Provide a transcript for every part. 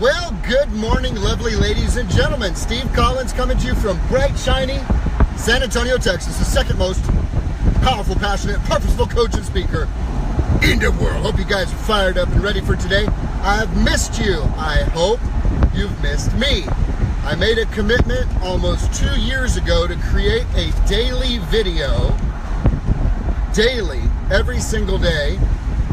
Well, good morning, lovely ladies and gentlemen. Steve Collins coming to you from bright, shiny San Antonio, Texas, the second most powerful, passionate, purposeful coach and speaker in the world. Hope you guys are fired up and ready for today. I've missed you. I hope you've missed me. I made a commitment almost 2 years ago to create a daily video, every single day,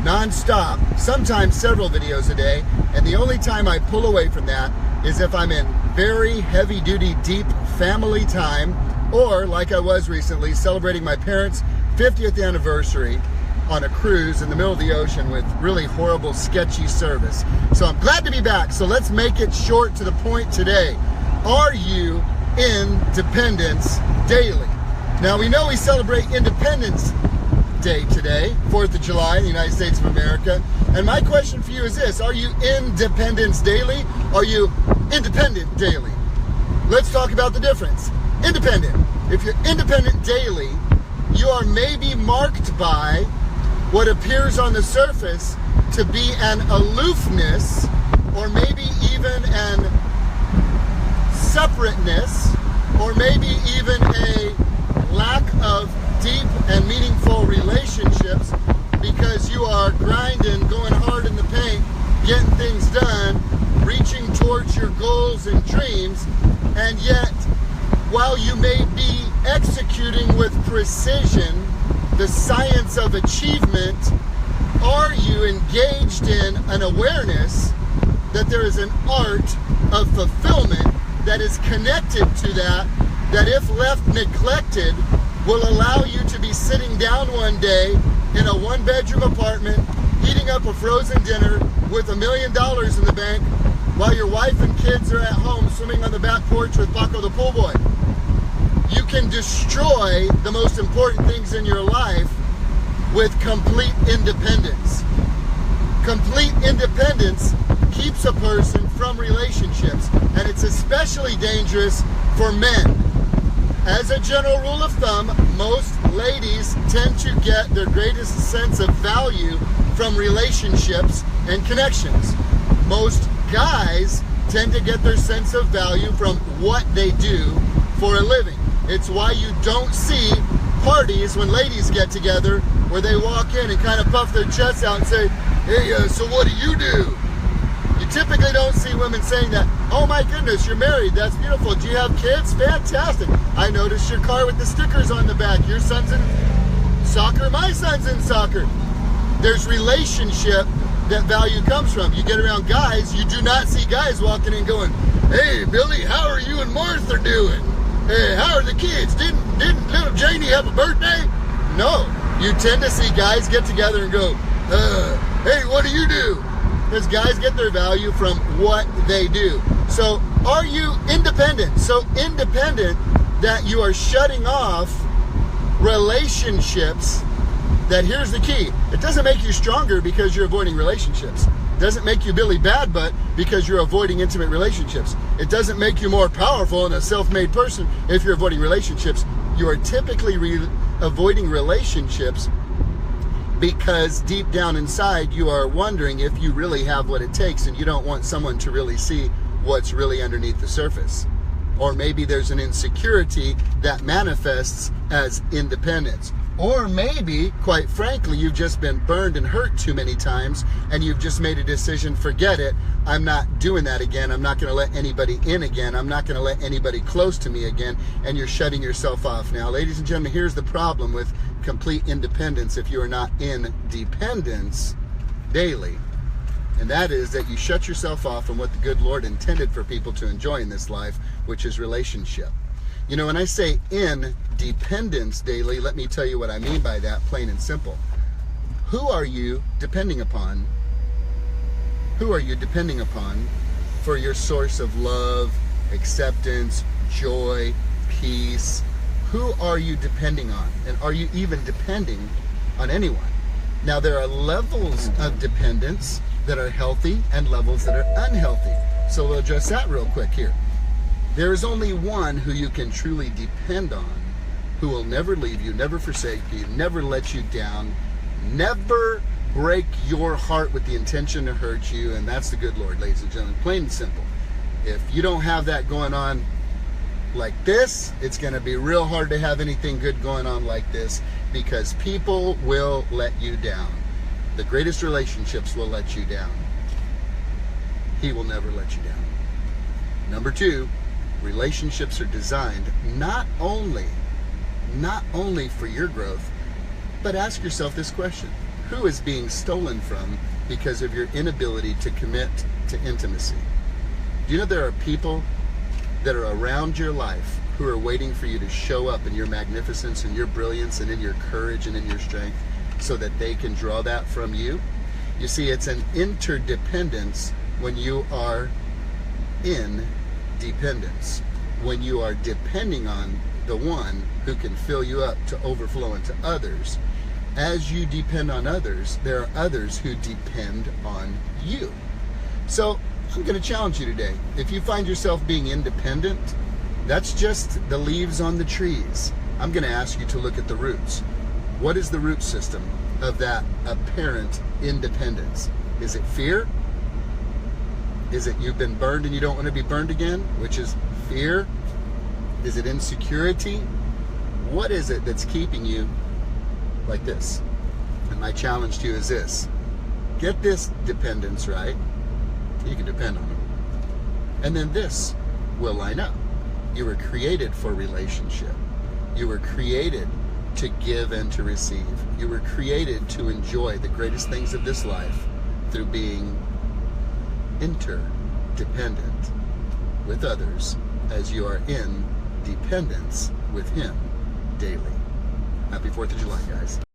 non-stop, sometimes several videos a day, and the only time I pull away from that is if I'm in very heavy-duty, deep family time, or like I was recently, celebrating my parents' 50th anniversary on a cruise in the middle of the ocean with really horrible, sketchy service. So I'm glad to be back. So let's make it short to the point today. Are you InDependence daily? Now we know we celebrate Independence Day today, 4th of July in the United States of America. And my question for you is this: are you InDependence daily? Are you independent daily? Let's talk about the difference. Independent. If you're independent daily, you are maybe marked by what appears on the surface to be an aloofness, or maybe even an separateness, or maybe even a lack of deep and meaningful relationships, because you are grinding, going hard in the paint, getting things done, reaching towards your goals and dreams, and yet while you may be executing with precision the science of achievement, are you engaged in an awareness that there is an art of fulfillment that is connected to that if left neglected will allow you to be sitting down one day in a one-bedroom apartment eating up a frozen dinner with $1 million in the bank while your wife and kids are at home swimming on the back porch with Paco the pool boy. You can destroy the most important things in your life with complete independence. Complete independence keeps a person from relationships, and it's especially dangerous for men. As a general rule of thumb, most ladies tend to get their greatest sense of value from relationships and connections. Most guys tend to get their sense of value from what they do for a living. It's why you don't see parties when ladies get together where they walk in and kind of puff their chests out and say, hey, so what do you do? You typically don't see women saying that. Oh my goodness, you're married, that's beautiful. Do you have kids? Fantastic. I noticed your car with the stickers on the back. Your son's in soccer, my son's in soccer. There's relationship that value comes from. You get around guys, you do not see guys walking in going, hey Billy, how are you and Martha doing? Hey, how are the kids? Didn't little Janie have a birthday? No. You tend to see guys get together and go, hey, what do you do? Because guys get their value from what they do. So are you independent? So independent that you are shutting off relationships that, here's the key, it doesn't make you stronger because you're avoiding relationships. It doesn't make you Billy Bad Butt because you're avoiding intimate relationships. It doesn't make you more powerful and a self-made person if you're avoiding relationships. You are typically avoiding relationships because deep down inside you are wondering if you really have what it takes, and you don't want someone to really see what's really underneath the surface. Or maybe there's an insecurity that manifests as independence. Or maybe, quite frankly, you've just been burned and hurt too many times, and you've just made a decision, forget it, I'm not doing that again, I'm not going to let anybody in again, I'm not going to let anybody close to me again, and you're shutting yourself off. Now, ladies and gentlemen, here's the problem with complete independence if you are not in dependence daily. And that is that you shut yourself off from what the good Lord intended for people to enjoy in this life, which is relationship. You know, when I say independence daily, let me tell you what I mean by that, plain and simple. Who are you depending upon? Who are you depending upon for your source of love, acceptance, joy, peace? Who are you depending on? And are you even depending on anyone? Now, there are levels of dependence that are healthy and levels that are unhealthy. So we'll address that real quick here. There is only one who you can truly depend on, who will never leave you, never forsake you, never let you down, never break your heart with the intention to hurt you, and that's the good Lord, ladies and gentlemen. Plain and simple. If you don't have that going on like this, it's going to be real hard to have anything good going on like this, because people will let you down. The greatest relationships will let you down. He will never let you down. Number 2, relationships are designed not only for your growth, but ask yourself this question: who is being stolen from because of your inability to commit to intimacy? Do you know there are people that are around your life who are waiting for you to show up in your magnificence and your brilliance and in your courage and in your strength so that they can draw that from you? You see, it's an interdependence when you are in dependence. When you are depending on the one who can fill you up to overflow into others. As you depend on others, there are others who depend on you. So I'm going to challenge you today. If you find yourself being independent, that's just the leaves on the trees. I'm going to ask you to look at the roots. What is the root system of that apparent independence? Is it fear? Is it you've been burned and you don't want to be burned again, which is fear? Is it insecurity? What is it that's keeping you like this? And my challenge to you is this: get this dependence right. You can depend on him. And then this will line up. You were created for relationship. You were created to give and to receive. You were created to enjoy the greatest things of this life through being interdependent with others as you are in dependence with him daily. Happy 4th of July, guys.